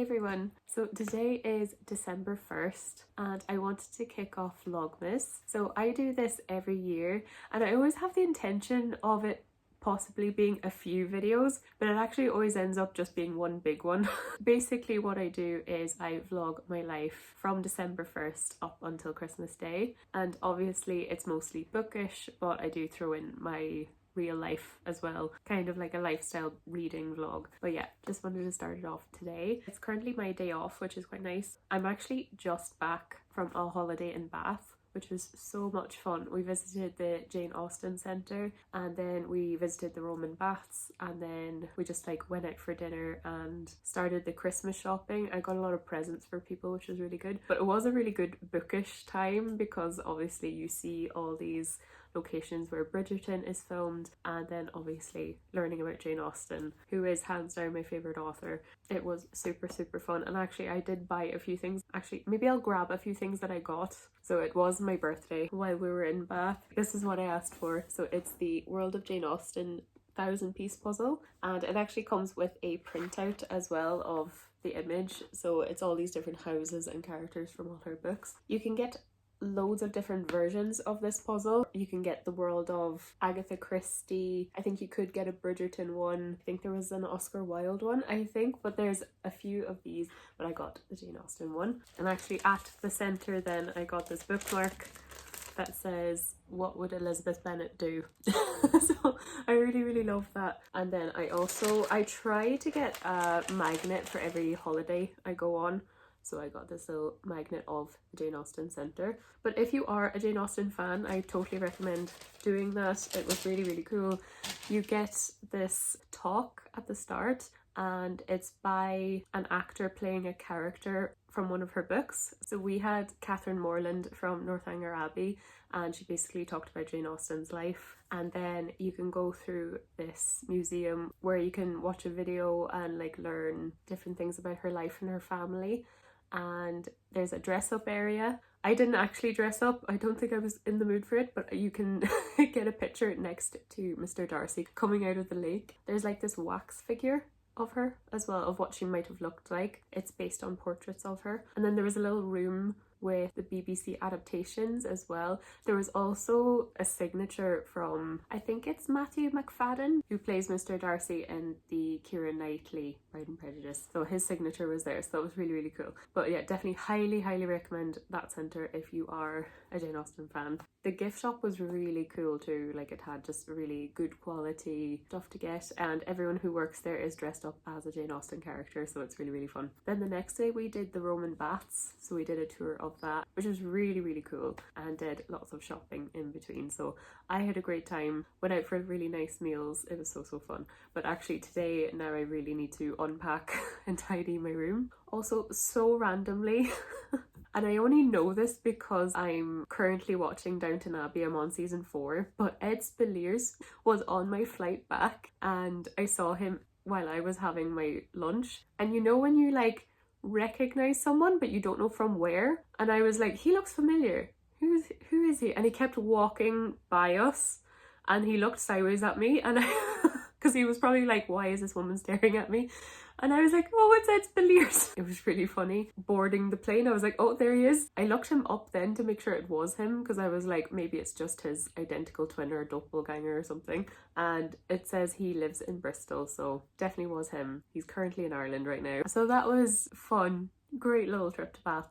everyone! So today is December 1st and I wanted to kick off Vlogmas. So I do this every year and I always have the intention of it possibly being a few videos, but it actually always ends up just being one big one. Basically what I do is I vlog my life from December 1st up until Christmas Day, and obviously it's mostly bookish, but I do throw in my real life as well, kind of like a lifestyle reading vlog. But yeah, just wanted to start it off today. It's currently my day off, which is quite nice. I'm actually just back from a holiday in Bath, which was so much fun. We visited the Jane Austen Centre and then we visited the Roman Baths, and then we just like went out for dinner and started the Christmas shopping. I got a lot of presents for people, which was really good. But it was a really good bookish time because obviously you see all these locations where Bridgerton is filmed, and then obviously learning about Jane Austen, who is hands down my favourite author. It was super fun, and actually I did buy a few things. Actually, maybe I'll grab a few things that I got. So it was my birthday while we were in Bath. This is what I asked for. So it's the World of Jane Austen 1000-piece puzzle, and it actually comes with a printout as well of the image. So it's all these different houses and characters from all her books. You can get loads of different versions of this puzzle. You can get the world of Agatha Christie. I think you could get a Bridgerton one. I think there was an Oscar Wilde one, I think, but there's a few of these, but I got the Jane Austen one. And actually at the centre then I got this bookmark that says, "What would Elizabeth Bennet do?" So I really love that. And then I try to get a magnet for every holiday I go on. So I got this little magnet of the Jane Austen Centre. But if you are a Jane Austen fan, I totally recommend doing that. It was really cool. You get this talk at the start, and it's by an actor playing a character from one of her books. So we had Catherine Morland from Northanger Abbey, and she basically talked about Jane Austen's life. And then you can go through this museum where you can watch a video and like learn different things about her life and her family. And there's a dress up area. I didn't actually dress up. I don't think I was in the mood for it, but you can get a picture next to Mr. Darcy coming out of the lake. There's like this wax figure of her as well, of what she might have looked like. It's based on portraits of her. And then there was a little room with the BBC adaptations as well. There was also a signature from, I think it's Matthew McFadden, who plays Mr. Darcy in the Keira Knightley Pride and Prejudice. So his signature was there, so that was really cool. But yeah, definitely highly recommend that centre if you are a Jane Austen fan. The gift shop was really cool too. Like, it had just really good quality stuff to get, and everyone who works there is dressed up as a Jane Austen character, so it's really fun. Then the next day we did the Roman Baths, so we did a tour of that, which was really cool, and did lots of shopping in between. So I had a great time, went out for really nice meals. It was so fun. But actually today, now I really need to unpack and tidy my room. Also, so randomly and I only know this because I'm currently watching Downton Abbey. I'm on season 4, but Ed Spilliers was on my flight back and I saw him while I was having my lunch. And you know when you like recognize someone but you don't know from where, and I was like, he looks familiar, who is he? And he kept walking by us and he looked sideways at me, and I because he was probably like, why is this woman staring at me? And I was like, oh, it's Ed Spilliers. It was really funny. Boarding the plane, I was like, oh, there he is. I looked him up then to make sure it was him, because I was like, maybe it's just his identical twin or doppelganger or something. And it says he lives in Bristol, so definitely was him. He's currently in Ireland right now. So that was fun. Great little trip to Bath.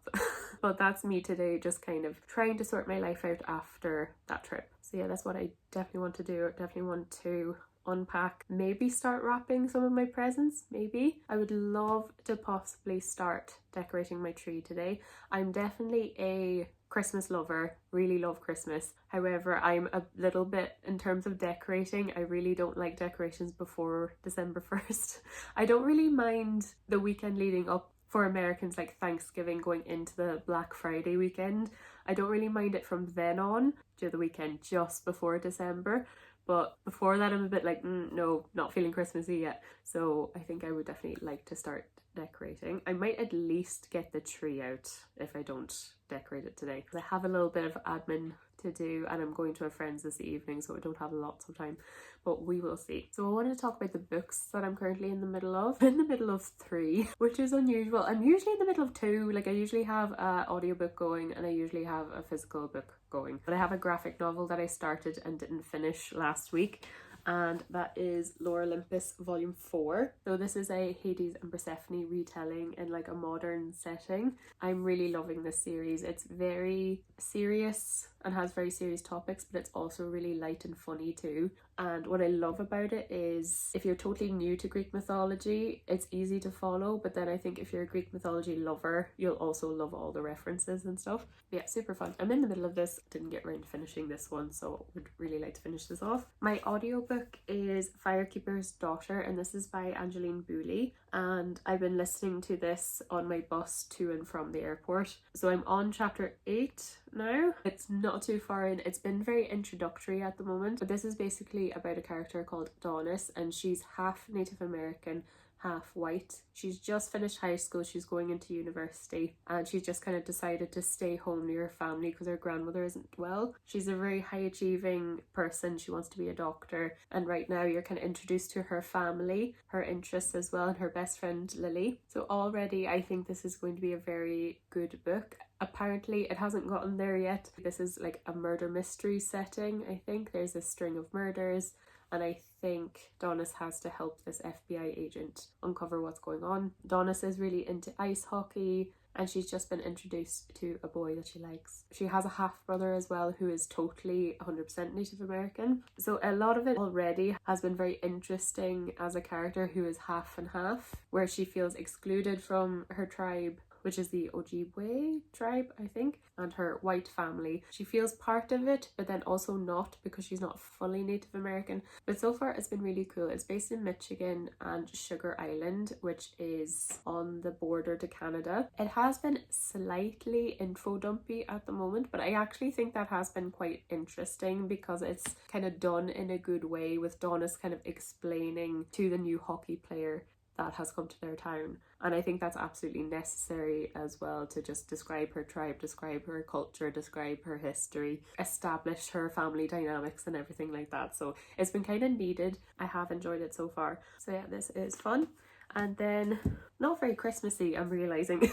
But that's me today, just kind of trying to sort my life out after that trip. So yeah, that's what I definitely want to do. I definitely want to unpack, maybe start wrapping some of my presents. Maybe I would love to possibly start decorating my tree today. I'm definitely a Christmas lover, really love Christmas. However, I'm a little bit, in terms of decorating, I really don't like decorations before December 1st. I don't really mind the weekend leading up. For Americans, like Thanksgiving going into the Black Friday weekend, I don't really mind it from then on to the weekend just before December. But before that, I'm a bit like, no, not feeling Christmassy yet. So I think I would definitely like to start decorating. I might at least get the tree out if I don't decorate it today, because I have a little bit of admin to do and I'm going to a friend's this evening, so I don't have lots of time, but we will see. So I wanted to talk about the books that I'm currently in the middle of. I'm in the middle of 3, which is unusual. I'm usually in the middle of 2. Like I usually have an audiobook going and I usually have a physical book going, but I have a graphic novel that I started and didn't finish last week, and that is Lore Olympus Volume 4. So this is a Hades and Persephone retelling in like a modern setting. I'm really loving this series. It's very serious and has very serious topics, but it's also really light and funny too. And what I love about it is if you're totally new to Greek mythology, it's easy to follow, but then I think if you're a Greek mythology lover, you'll also love all the references and stuff. Yeah, super fun. I'm in the middle of this, didn't get around to finishing this one, so would really like to finish this off. My audiobook is Firekeeper's Daughter, and this is by Angeline Booley, and I've been listening to this on my bus to and from the airport. So I'm on chapter 8 now. It's not too far in. It's been very introductory at the moment, but this is basically about a character called Donis, and she's half Native American, half white. She's just finished high school, she's going into university, and she's just kind of decided to stay home near her family because her grandmother isn't well. She's a very high achieving person, she wants to be a doctor, and right now you're kind of introduced to her family, her interests as well, and her best friend Lily. So already I think this is going to be a very good book. Apparently it hasn't gotten there yet. This is like a murder mystery setting. I think there's a string of murders, and I think Donis has to help this FBI agent uncover what's going on. Donis is really into ice hockey, and she's just been introduced to a boy that she likes. She has a half brother as well who is totally 100% Native American. So a lot of it already has been very interesting as a character who is half and half, where she feels excluded from her tribe, which is the Ojibwe tribe, I think, and her white family. She feels part of it, but then also not, because she's not fully Native American. But so far it's been really cool. It's based in Michigan and Sugar Island, which is on the border to Canada. It has been slightly info dumpy at the moment, but I actually think that has been quite interesting because it's kind of done in a good way, with Donis kind of explaining to the new hockey player that has come to their town. And I think that's absolutely necessary as well, to just describe her tribe, describe her culture, describe her history, establish her family dynamics and everything like that. So it's been kind of needed. I have enjoyed it so far. So yeah, this is fun. And then, not very Christmassy, I'm realising,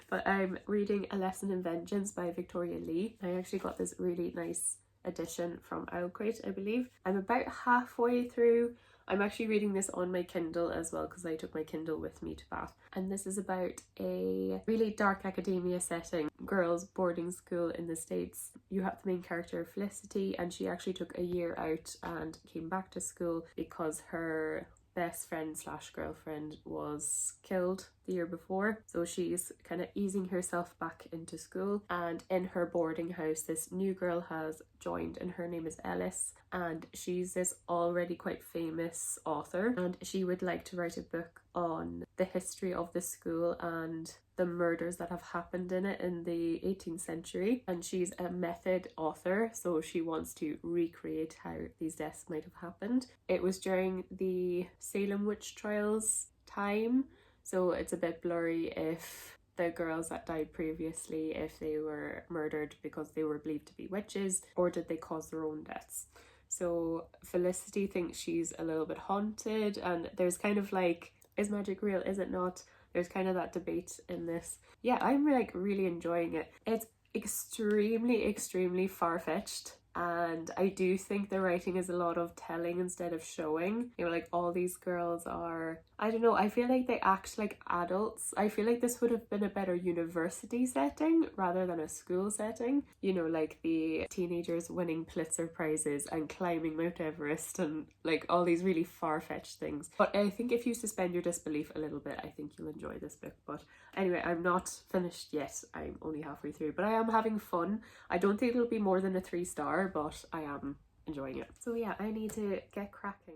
but I'm reading A Lesson in Vengeance by Victoria Lee. I actually got this really nice edition from Owlcrate, I believe. I'm about halfway through. I'm actually reading this on my Kindle as well, because I took my Kindle with me to Bath. And this is about a really dark academia setting, girls' boarding school in the States. You have the main character Felicity, and she actually took a year out and came back to school because her best friend slash girlfriend was killed the year before. So she's kind of easing herself back into school, and in her boarding house this new girl has joined, and her name is Ellis, and she's this already quite famous author, and she would like to write a book on the history of the school and the murders that have happened in it in the 18th century. And she's a method author, so she wants to recreate how these deaths might have happened. It was during the Salem witch trials time, so it's a bit blurry if the girls that died previously, if they were murdered because they were believed to be witches, or did they cause their own deaths. So Felicity thinks she's a little bit haunted, and there's kind of like, is magic real, is it not? There's kind of that debate in this. Yeah, I'm like really enjoying it. It's extremely far-fetched, and I do think the writing is a lot of telling instead of showing. You know, like all these girls are, I don't know, I feel like they act like adults. I feel like this would have been a better university setting rather than a school setting. You know, like the teenagers winning Pulitzer prizes and climbing Mount Everest and like all these really far-fetched things. But I think if you suspend your disbelief a little bit, I think you'll enjoy this book. But anyway, I'm not finished yet. I'm only halfway through, but I am having fun. I don't think it'll be more than a 3-star, but I am enjoying it. So yeah, I need to get cracking.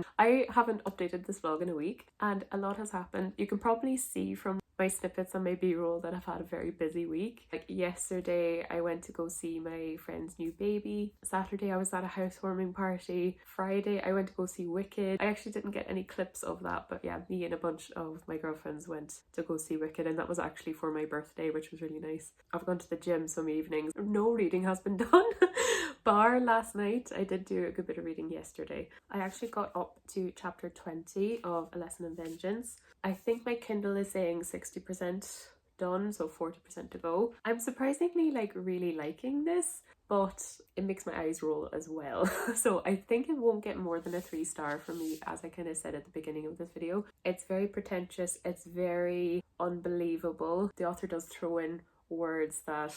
and I haven't updated this vlog in a week and a lot has happened. You can probably see from my snippets and my b-roll that I've had a very busy week. Like yesterday I went to go see my friend's new baby. Saturday I was at a housewarming party. Friday I went to go see Wicked. I actually didn't get any clips of that, but yeah, me and a bunch of my girlfriends went to go see Wicked, and that was actually for my birthday, which was really nice. I've gone to the gym some evenings. No reading has been done. Bar last night. I did do a good bit of reading yesterday. I actually got up to chapter 20 of A Lesson in Vengeance. I think my Kindle is saying 60% done, so 40% to go. I'm surprisingly really liking this, but it makes my eyes roll as well. So I think it won't get more than a 3-star from me, as I kind of said at the beginning of this video. It's very pretentious, it's very unbelievable. The author does throw in words that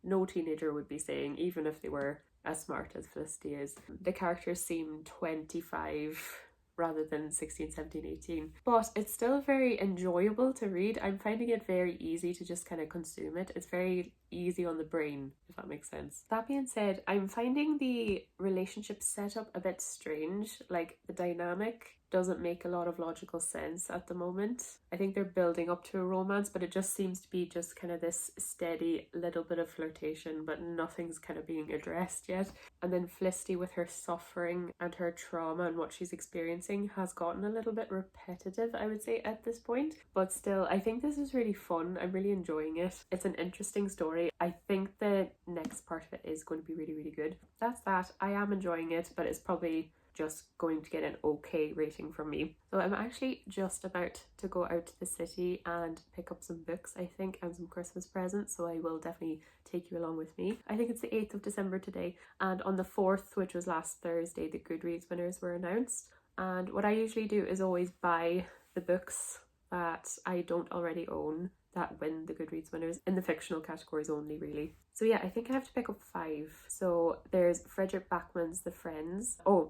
no teenager would be saying, even if they were as smart as Felicity is. The characters seem 25 rather than 16, 17, 18. But it's still very enjoyable to read. I'm finding it very easy to just kind of consume it. It's very easy on the brain, if that makes sense. That being said, I'm finding the relationship setup a bit strange. Like, the dynamic doesn't make a lot of logical sense at the moment. I think they're building up to a romance, but it just seems to be just kind of this steady little bit of flirtation, but nothing's kind of being addressed yet. And then Felicity, with her suffering and her trauma and what she's experiencing, has gotten a little bit repetitive, I would say, at this point. But still, I think this is really fun. I'm really enjoying it. It's an interesting story. I think the next part of it is going to be really, really good. That's that. I am enjoying it, but it's probably just going to get an okay rating from me. So I'm actually just about to go out to the city and pick up some books, I think, and some Christmas presents, so I will definitely take you along with me. I think it's the 8th of December today, and on the 4th, which was last Thursday, the Goodreads winners were announced. And what I usually do is always buy the books that I don't already own that win the Goodreads winners, in the fictional categories only, really. So yeah, I think I have to pick up 5. So there's Frederick Backman's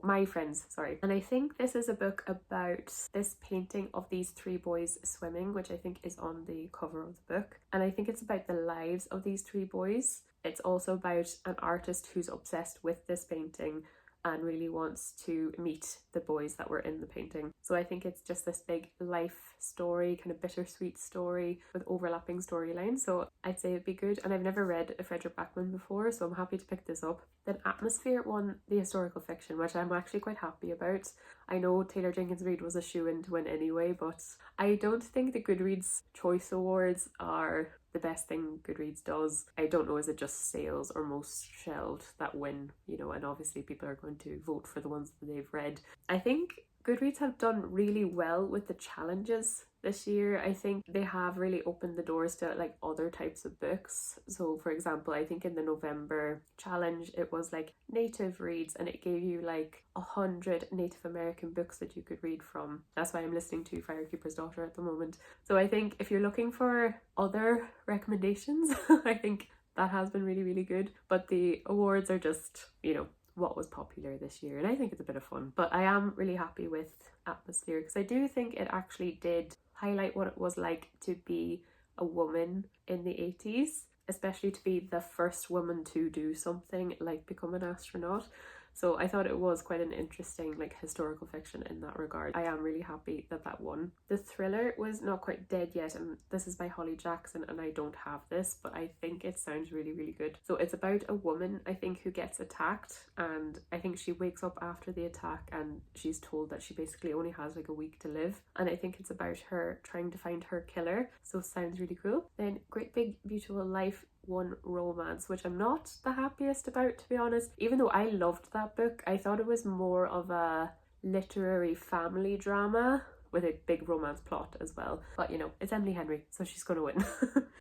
My Friends, sorry. And I think this is a book about this painting of these 3 boys swimming, which I think is on the cover of the book. And I think it's about the lives of these 3 boys. It's also about an artist who's obsessed with this painting and really wants to meet the boys that were in the painting. So I think it's just this big life story, kind of bittersweet story with overlapping storylines. So I'd say it'd be good. And I've never read a Frederick Backman before, so I'm happy to pick this up. Then Atmosphere won the historical fiction, which I'm actually quite happy about. I know Taylor Jenkins Reid was a shoo-in to win anyway, but I don't think the Goodreads Choice Awards are the best thing Goodreads does. I don't know, is it just sales or most shelved that win, and obviously people are going to vote for the ones that they've read. I think Goodreads have done really well with the challenges this year. I think they have really opened the doors to other types of books. So for example, I think in the November challenge it was native reads, and it gave you 100 Native American books that you could read from. That's why I'm listening to Firekeeper's Daughter at the moment. So I think if you're looking for other recommendations, I think that has been really, really good. But the awards are just, what was popular this year, and I think it's a bit of fun. But I am really happy with Atmosphere because I do think it actually did highlight what it was like to be a woman in the 80s, especially to be the first woman to do something like become an astronaut. So I thought it was quite an interesting historical fiction in that regard. I am really happy that that won. The thriller was Not Quite Dead Yet, and this is by Holly Jackson, and I don't have this, but I think it sounds really, really good. So it's about a woman, I think, who gets attacked, and I think she wakes up after the attack and she's told that she basically only has a week to live, and I think it's about her trying to find her killer. So sounds really cool. Then Great Big Beautiful Life won Romance, which I'm not the happiest about, to be honest. Even though I loved that book, I thought it was more of a literary family drama with a big romance plot as well. But it's Emily Henry, so she's gonna win.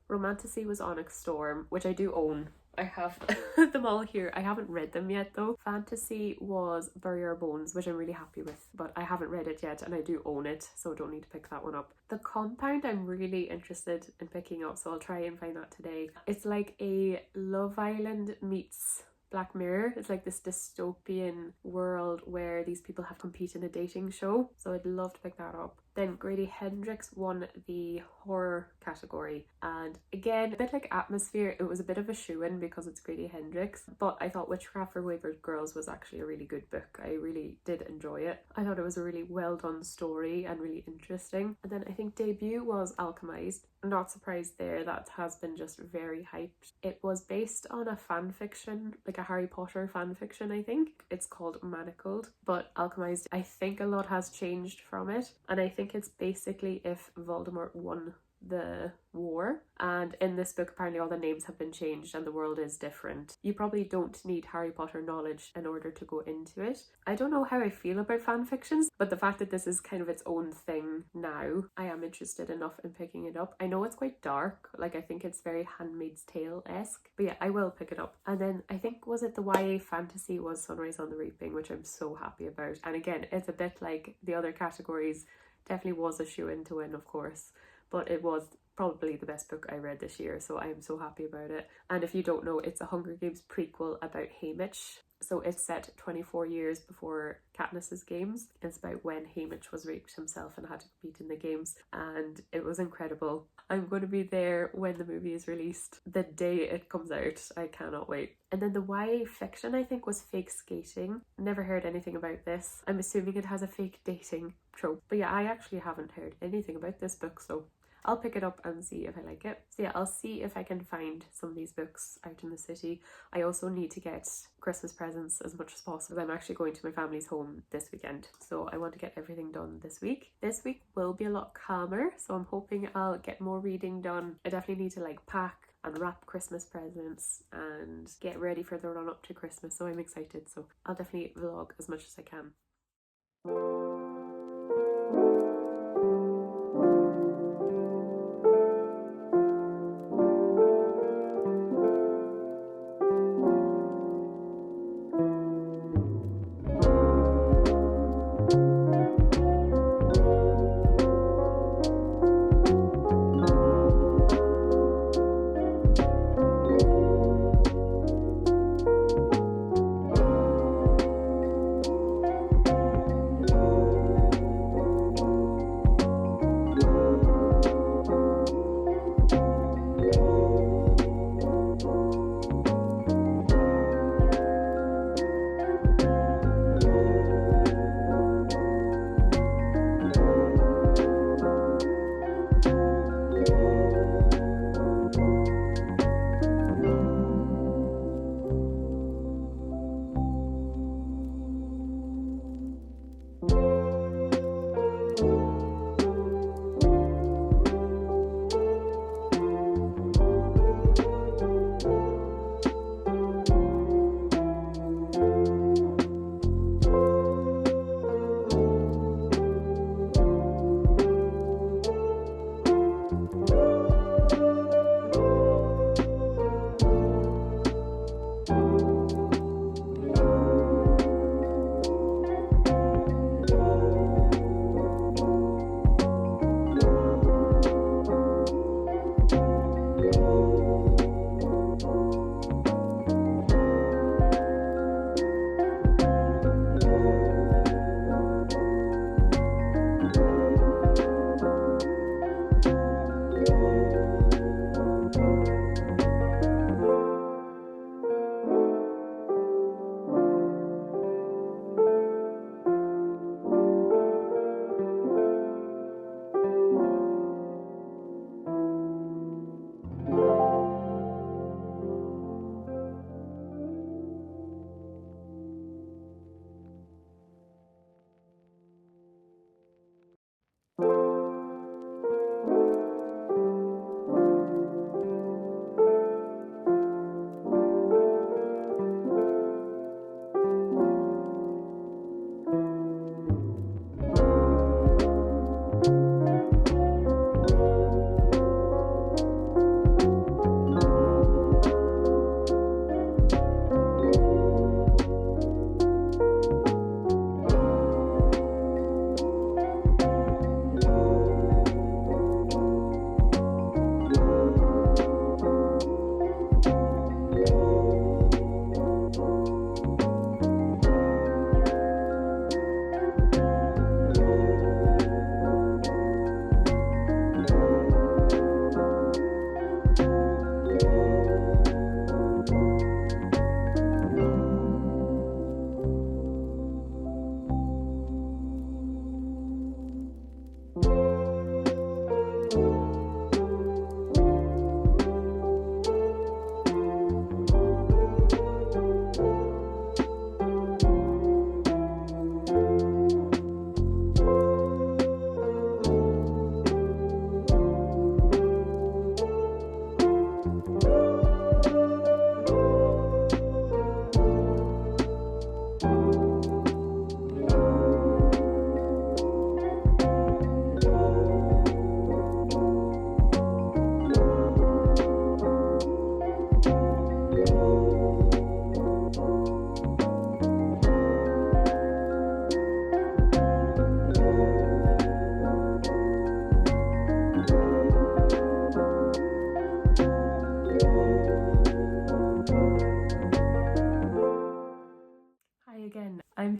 Romantasy was Onyx Storm, which I do own. I have them all here. I haven't read them yet though. Fantasy was Bury Our Bones, which I'm really happy with, but I haven't read it yet and I do own it, so don't need to pick that one up. The Compound I'm really interested in picking up, so I'll try and find that today. It's like a Love Island meets Black Mirror. It's like this dystopian world where these people have to compete in a dating show, so I'd love to pick that up. Then Grady Hendrix won the horror category, and again, a bit like Atmosphere, it was a bit of a shoo-in because it's Grady Hendrix, but I thought Witchcraft for Wayward Girls was actually a really good book. I really did enjoy it. I thought it was a really well done story and really interesting. And then I think debut was Alchemized. I'm not surprised there, that has been just very hyped. It was based on a fan fiction, like a Harry Potter fan fiction, I think. It's called Manacled, but Alchemized, I think a lot has changed from it, and I think it's basically if Voldemort won the war, and in this book apparently all the names have been changed and the world is different. You probably don't need Harry Potter knowledge in order to go into it. I don't know how I feel about fan fictions, but the fact that this is kind of its own thing now, I am interested enough in picking it up. I know it's quite dark, like I think it's very Handmaid's Tale-esque, but yeah, I will pick it up. And then I think, was it the YA fantasy was Sunrise on the Reaping, which I'm so happy about. And again, it's a bit like the other categories, definitely was a shoe-in to win, of course, but it was probably the best book I read this year, so I am so happy about it. And if you don't know, it's a Hunger Games prequel about Haymitch. So it's set 24 years before Katniss's games. It's about when Haymitch was raped himself and had to compete in the games, and it was incredible. I'm going to be there when the movie is released, the day it comes out. I cannot wait. And then the YA fiction, I think, was Fake Skating. Never heard anything about this. I'm assuming it has a fake dating trope, but yeah, I actually haven't heard anything about this book, so I'll pick it up and see if I like it. So yeah, I'll see if I can find some of these books out in the city. I also need to get Christmas presents as much as possible. I'm actually going to my family's home this weekend, so I want to get everything done this week. This week will be a lot calmer, so I'm hoping I'll get more reading done. I definitely need to like pack and wrap Christmas presents and get ready for the run up to Christmas, so I'm excited. So I'll definitely vlog as much as I can.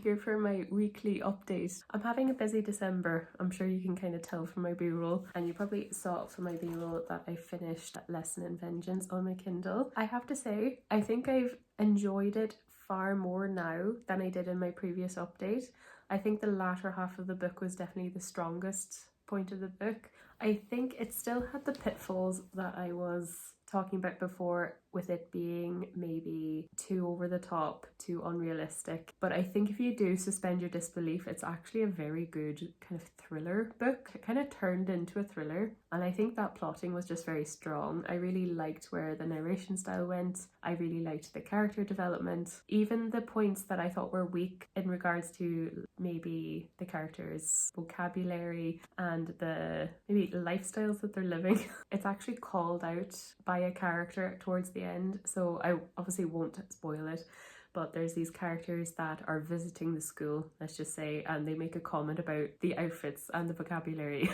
here for my weekly update. I'm having a busy December. I'm sure you can kind of tell from my b-roll, and you probably saw from my b-roll that I finished Lesson in Vengeance on my Kindle. I have to say, I think I've enjoyed it far more now than I did in my previous update. I think the latter half of the book was definitely the strongest point of the book. I think it still had the pitfalls that I was talking about before, with it being maybe too over the top, too unrealistic. But I think if you do suspend your disbelief, it's actually a very good kind of thriller book. It kind of turned into a thriller, and I think that plotting was just very strong. I really liked where the narration style went. I really liked the character development. Even the points that I thought were weak in regards to maybe the characters' vocabulary and the maybe lifestyles that they're living, it's actually called out by a character towards the end, so I obviously won't spoil it, but there's these characters that are visiting the school, let's just say, and they make a comment about the outfits and the vocabulary.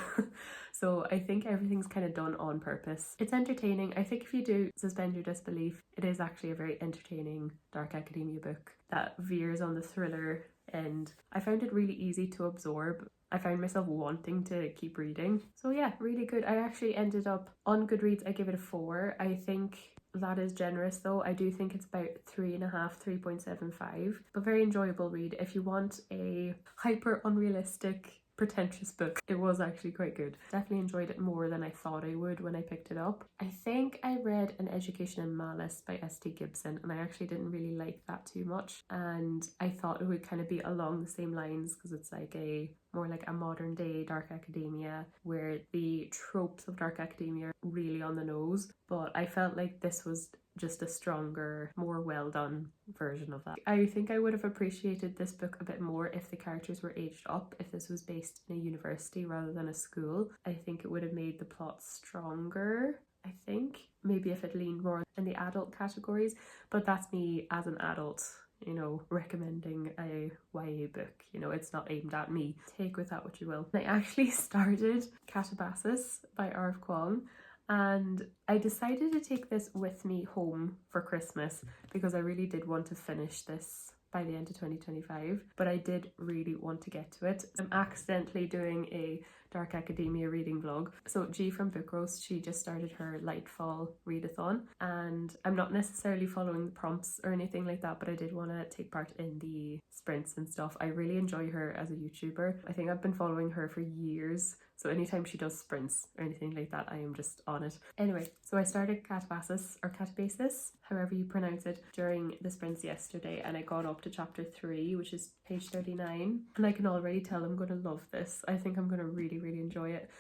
So I think everything's kind of done on purpose. It's entertaining. I think if you do suspend your disbelief, it is actually a very entertaining dark academia book that veers on the thriller, and I found it really easy to absorb. I found myself wanting to keep reading. So yeah, really good. I actually ended up on Goodreads, I give it a 4. I think that is generous though. I do think it's about 3.5, 3.75, but very enjoyable read. If you want a hyper unrealistic pretentious book, it was actually quite good. Definitely enjoyed it more than I thought I would when I picked it up. I think I read An Education in Malice by S.T. Gibson, and I actually didn't really like that too much, and I thought it would kind of be along the same lines because it's like a more like a modern day dark academia where the tropes of dark academia are really on the nose, but I felt like this was just a stronger, more well done version of that. I think I would have appreciated this book a bit more if the characters were aged up, if this was based in a university rather than a school. I think it would have made the plot stronger. I think maybe if it leaned more in the adult categories, but that's me as an adult, you know, recommending a YA book. You know, it's not aimed at me. Take with that what you will. I actually started Catabasis by R.F. Kuang, and I decided to take this with me home for Christmas because I really did want to finish this by the end of 2025, but I did really want to get to it. I'm accidentally doing a dark academia reading vlog. So G from Book Roast, she just started her Lightfall readathon, and I'm not necessarily following the prompts or anything like that, but I did want to take part in the sprints and stuff. I really enjoy her as a YouTuber. I think I've been following her for years, so anytime she does sprints or anything like that, I am just on it. Anyway, so I started Catabasis, or Catabasis, however you pronounce it, during the sprints yesterday, and I got up to chapter 3, which is page 39, and I can already tell I'm going to love this. I think I'm going to really enjoy it.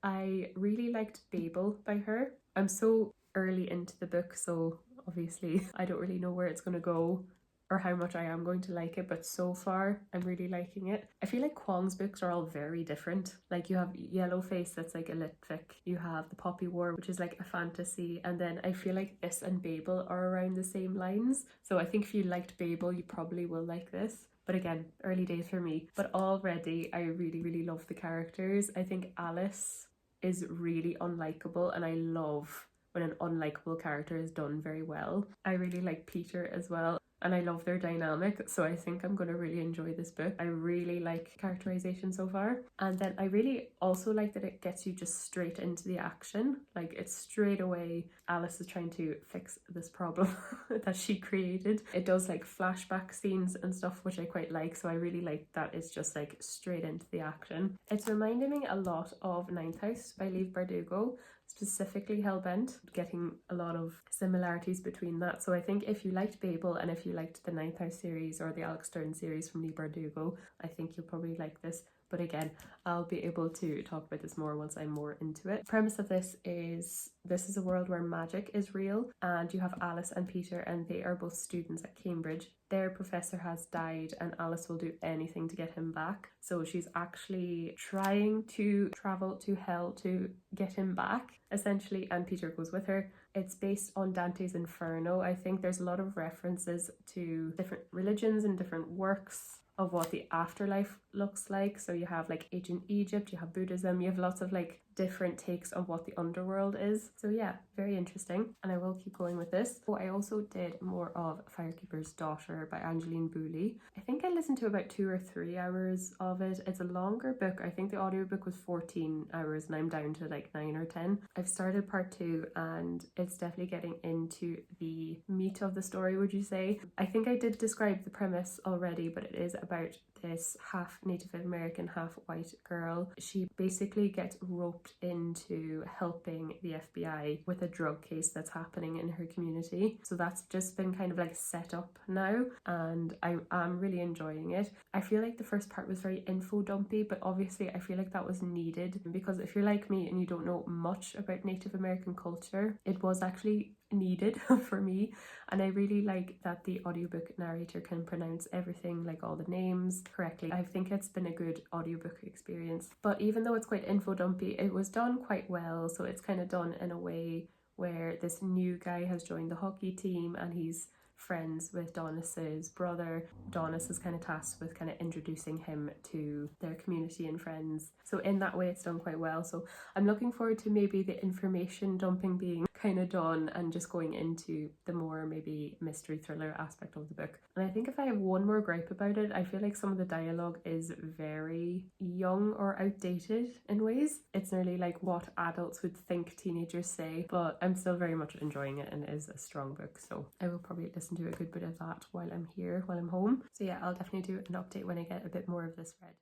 I really liked Babel by her. I'm so early into the book, so obviously I don't really know where it's going to go or how much I am going to like it, but so far I'm really liking it. I feel like Kwong's books are all very different. Like you have Yellowface, that's like a lit fic, you have The Poppy War, which is like a fantasy, and then I feel like this and Babel are around the same lines. So I think if you liked Babel, you probably will like this. But again, early days for me. But already I really love the characters. I think Alice is really unlikable, and I love when an unlikable character is done very well. I really like Peter as well, and I love their dynamic, so I think I'm going to really enjoy this book. I really like characterization so far, and then I really also like that it gets you just straight into the action. Like it's straight away Alice is trying to fix this problem that she created. It does like flashback scenes and stuff, which I quite like, so I really like that it's just like straight into the action. It's reminding me a lot of Ninth House by Leigh Bardugo, specifically Hellbent, getting a lot of similarities between that. So I think if you liked Babel and if you liked the Ninth House series or the Alex Stern series from Leigh Bardugo, I think you'll probably like this. But again, I'll be able to talk about this more once I'm more into it. The premise of this is a world where magic is real, and you have Alice and Peter, and they are both students at Cambridge. Their professor has died and Alice will do anything to get him back. So she's actually trying to travel to hell to get him back, essentially, and Peter goes with her. It's based on Dante's Inferno. I think there's a lot of references to different religions and different works of what the afterlife looks like. So you have like ancient Egypt, you have Buddhism, you have lots of like different takes on what the underworld is. So yeah, very interesting, and I will keep going with this. Oh, I also did more of Firekeeper's Daughter by Angeline Boulley. I think I listened to about 2 or 3 hours of it. It's a longer book. I think the audiobook was 14 hours and I'm down to like 9 or 10. I've started part 2 and it's definitely getting into the meat of the story, would you say? I think I did describe the premise already, but it is about this half Native American, half white girl. She basically gets roped into helping the FBI with a drug case that's happening in her community. So that's just been kind of like set up now, and I'm really enjoying it. I feel like the first part was very info dumpy, but obviously I feel like that was needed, because if you're like me and you don't know much about Native American culture, it was actually needed for me. And I really like that the audiobook narrator can pronounce everything, like all the names, correctly. I think it's been a good audiobook experience. But even though it's quite info dumpy, it was done quite well. So it's kind of done in a way where this new guy has joined the hockey team and he's friends with Donis's brother. Donis is kind of tasked with kind of introducing him to their community and friends. So in that way it's done quite well. So I'm looking forward to maybe the information dumping being kind of done and just going into the more maybe mystery thriller aspect of the book. And I think if I have one more gripe about it, I feel like some of the dialogue is very young or outdated in ways. It's nearly like what adults would think teenagers say, but I'm still very much enjoying it and it is a strong book. So I will probably listen to a good bit of that while I'm here, while I'm home. So yeah, I'll definitely do an update when I get a bit more of this read.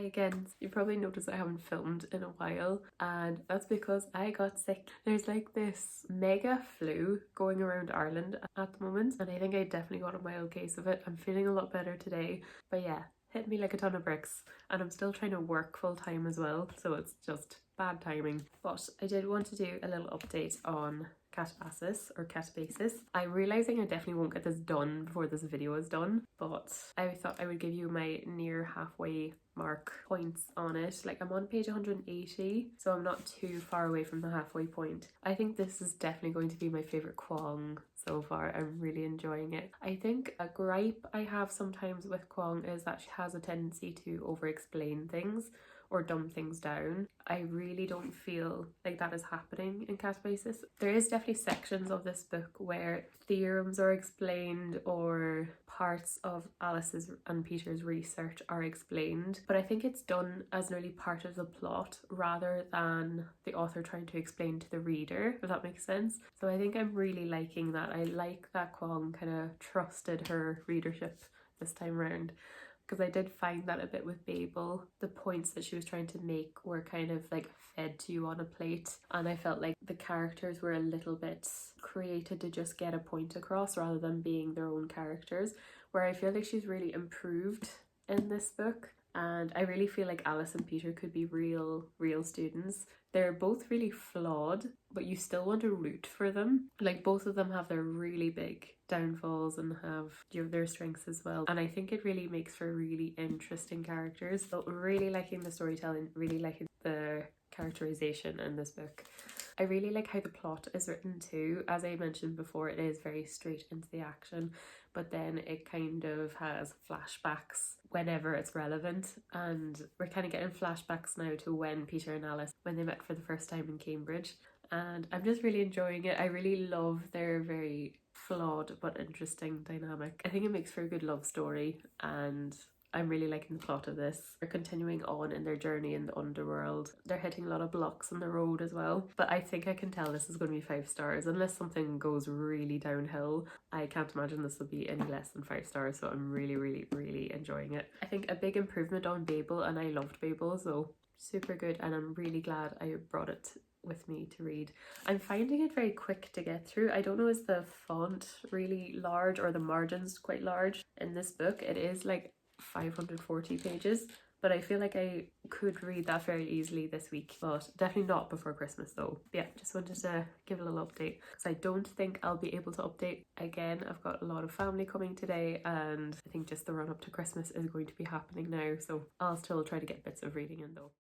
Again, you probably noticed I haven't filmed in a while, and that's because I got sick. There's like this mega flu going around Ireland at the moment, and I think I definitely got a mild case of it. I'm feeling a lot better today, but yeah, hit me like a ton of bricks, and I'm still trying to work full time as well, so it's just bad timing. But I did want to do a little update on Catabasis or Catabasis. I'm realizing I definitely won't get this done before this video is done, but I thought I would give you my near halfway mark points on it. Like, I'm on page 180, so I'm not too far away from the halfway point. I think this is definitely going to be my favorite Kwong so far. I'm really enjoying it. I think a gripe I have sometimes with Kwong is that she has a tendency to over-explain things or dumb things down. I really don't feel like that is happening in Catabasis. There is definitely sections of this book where theorems are explained or parts of Alice's and Peter's research are explained, but I think it's done as nearly part of the plot rather than the author trying to explain to the reader, if that makes sense. So I think I'm really liking that. I like that Kwong kind of trusted her readership this time around, because I did find that a bit with Babel. The points that she was trying to make were kind of like fed to you on a plate, and I felt like the characters were a little bit created to just get a point across rather than being their own characters, where I feel like she's really improved in this book. And I really feel like Alice and Peter could be real students. They're both really flawed, but you still want to root for them. Like, both of them have their really big downfalls and have their strengths as well. And I think it really makes for really interesting characters. So really liking the storytelling, really liking the characterization in this book. I really like how the plot is written too. As I mentioned before, it is very straight into the action, but then it kind of has flashbacks whenever it's relevant, and we're kind of getting flashbacks now to when Peter and Alice, when they met for the first time in Cambridge. and I'm just really enjoying it. I really love their very flawed but interesting dynamic. I think it makes for a good love story, and I'm really liking the plot of this. They're continuing on in their journey in the underworld. They're hitting a lot of blocks on the road as well. But I think I can tell this is going to be 5 stars. Unless something goes really downhill, I can't imagine this will be any less than 5 stars. So I'm really, really, really enjoying it. I think a big improvement on Babel, and I loved Babel, so super good. And I'm really glad I brought it with me to read. I'm finding it very quick to get through. I don't know, is the font really large or the margins quite large in this book? It is like 540 pages, but I feel like I could read that fairly easily this week, but definitely not before Christmas though. But yeah, just wanted to give a little update because I don't think I'll be able to update again. I've got a lot of family coming today, and I think just the run up to Christmas is going to be happening now, so I'll still try to get bits of reading in though.